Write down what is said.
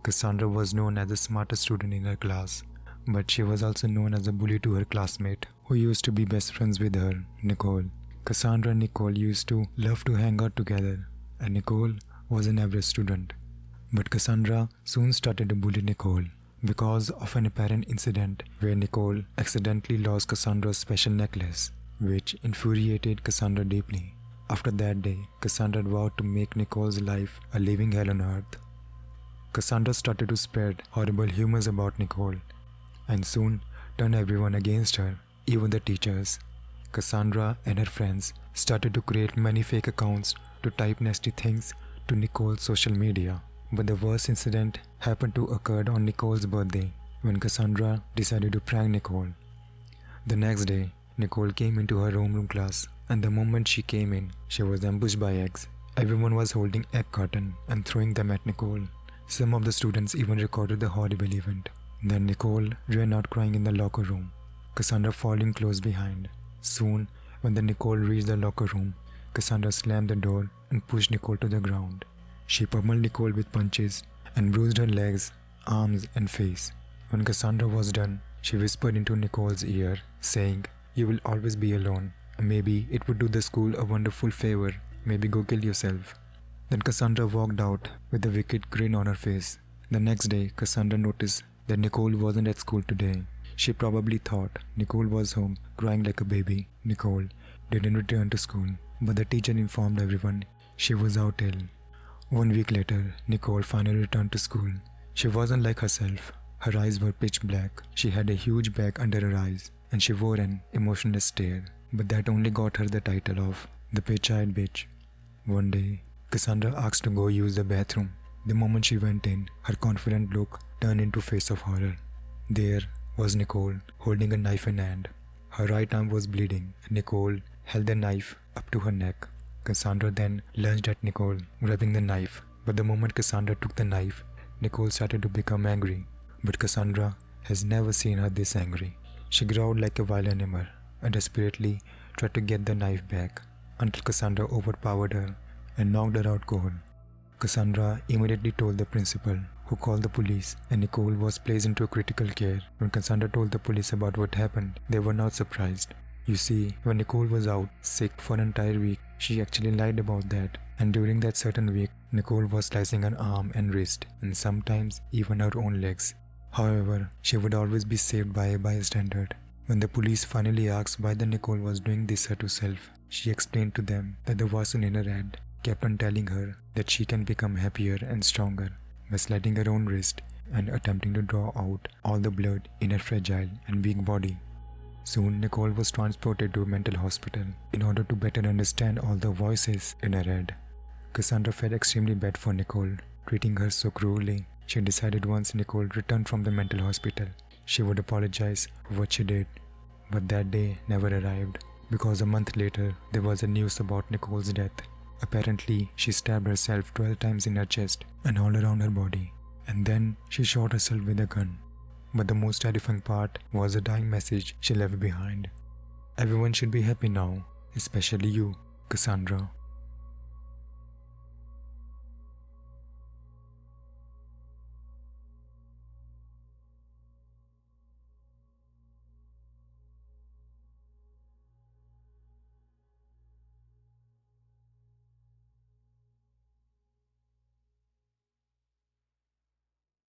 Cassandra was known as the smartest student in her class, but she was also known as a bully to her classmate, who used to be best friends with her, Nicole. Cassandra and Nicole used to love to hang out together, and Nicole was an average student. But Cassandra soon started to bully Nicole because of an apparent incident where Nicole accidentally lost Cassandra's special necklace, which infuriated Cassandra deeply. After that day, Cassandra vowed to make Nicole's life a living hell on earth. Cassandra started to spread horrible rumors about Nicole and soon turned everyone against her, even the teachers. Cassandra and her friends started to create many fake accounts to type nasty things to Nicole's social media. But the worst incident happened to occur on Nicole's birthday when Cassandra decided to prank Nicole. The next day, Nicole came into her homeroom class, and the moment she came in, she was ambushed by eggs. Everyone was holding egg carton and throwing them at Nicole. Some of the students even recorded the horrible event. Then Nicole ran out crying in the locker room, Cassandra following close behind. Soon, when Nicole reached the locker room, Cassandra slammed the door and pushed Nicole to the ground. She pummeled Nicole with punches and bruised her legs, arms, and face. When Cassandra was done, she whispered into Nicole's ear, saying, "You will always be alone. Maybe it would do the school a wonderful favor. Maybe go kill yourself." Then Cassandra walked out with a wicked grin on her face. The next day, Cassandra noticed that Nicole wasn't at school today. She probably thought Nicole was home crying like a baby. Nicole didn't return to school, but the teacher informed everyone she was out ill. 1 week later, Nicole finally returned to school. She wasn't like herself. Her eyes were pitch black, she had a huge bag under her eyes, and she wore an emotionless stare. But that only got her the title of the pitch-eyed bitch. One day, Cassandra asked to go use the bathroom. The moment she went in, her confident look turned into a face of horror. There was Nicole, holding a knife in hand. Her right arm was bleeding, and Nicole held the knife up to her neck. Cassandra then lunged at Nicole, grabbing the knife. But the moment Cassandra took the knife, Nicole started to become angry. But Cassandra has never seen her this angry. She growled like a wild animal and desperately tried to get the knife back until Cassandra overpowered her and knocked her out cold. Cassandra immediately told the principal, who called the police, and Nicole was placed into critical care. When Cassandra told the police about what happened, they were not surprised. You see, when Nicole was out sick for an entire week, she actually lied about that. And during that certain week, Nicole was slicing her arm and wrist, and sometimes even her own legs. However, she would always be saved by a bystander. When the police finally asked why the Nicole was doing this to herself, she explained to them that the person in her head kept on telling her that she can become happier and stronger by slitting her own wrist and attempting to draw out all the blood in her fragile and weak body. Soon, Nicole was transported to a mental hospital in order to better understand all the voices in her head. Cassandra felt extremely bad for Nicole, treating her so cruelly. She decided once Nicole returned from the mental hospital, she would apologize for what she did. But that day never arrived, because a month later, there was a news about Nicole's death. Apparently, she stabbed herself 12 times in her chest and all around her body, and then she shot herself with a gun. But the most terrifying part was the dying message she left behind. "Everyone should be happy now, especially you, Cassandra."